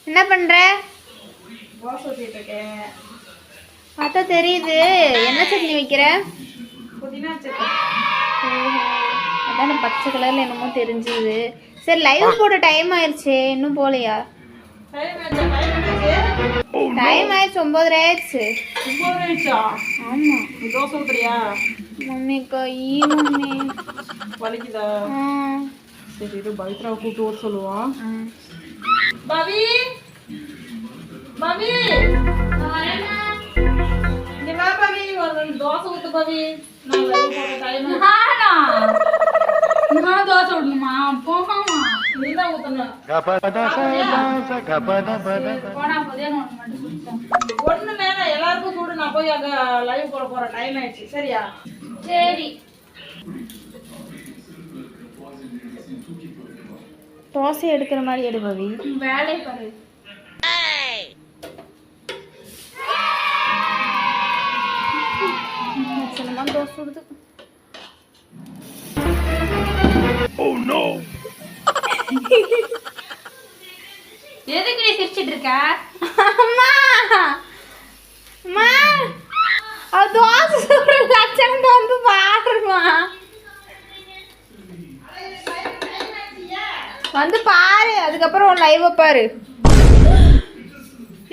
என்ன பண்ற? தோசை ஊத்திட்டு இருக்கேன். பார்த்தா தெரியுது. என்ன சட்னி வைக்கிற? புதினா சட்னி. அதான் பச்சை கலர்ல என்னமோ தெரிஞ்சுது. சரி லைவ் போட டைம் ஆயிடுச்சு. இன்னும் போலையா? டைம் ஆயிடுச்சு. 9:30 ஆயிடுச்சு. 9:30 ஆயிடுச்சா? ஆமா. நீ தோசை ஊத்துறியா? மம்மி மம்மி வலிக்குதா? சரி இது பவித்ராவை கூப்பிட்டு ஊற்ற சொல்லுவான். பவி பவி இங்க வா பவி, ஒரு தோசை ஊத்து பவி. நான் லைவ் போட டைம் நான் தோசை விடணுமா? போகாமா நீ தான் ஊத்தணும். போனா போதே ஒன்று மட்டும் சுத்தம். ஒண்ணு வேணாம், எல்லாருக்கும் கூட நான் போய் அங்க லைவ் போட போறேன். டைம் ஆயிடுச்சு. சரியா? சரி தோசை எடுக்கிற மாதிரி எடு பவி. வேலை பாரு. சின்னமா தோசை விடுது. எதுக்கு நீ சிரிச்சிட்டு இருக்க? அம்மா அம்மா அவ தோசை சுடுற லட்சணத்தை வந்து பாருமா. வந்து பாரு, அதுக்கப்புறம் லைவ் பாரு.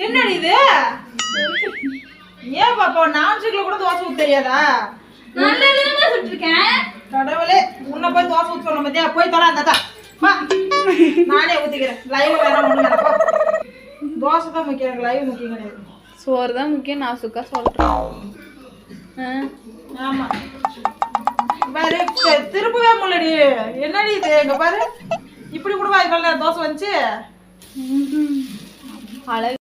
என்னடி இது? ஏன் பாப்பா நான்ஸ்டிக்ல கூட தோசை ஊத்த தெரியாதா? நல்லதா சுட்டிருக்கேன். கடவுளே, உன்னை போய் தோசை ஊத்த சொல்ல பத்தியா? போய் தொலை அந்த நானே ஊத்திக்கிறேன். லைவ் வேணாம், ஒண்ணு வேணாம். தோசை தான் முக்கியம், எனக்கு லைவ் முக்கியம் கிடையாது. சோறு தான் முக்கியம். நான் சுக்கா சொல்றேன். ஆமா பாரு, திருப்பவே முடியலடி. என்னடி இது? எங்க பாரு, இப்படி கூட வாய்ப்பு தோசை வந்துச்சு. அழகு.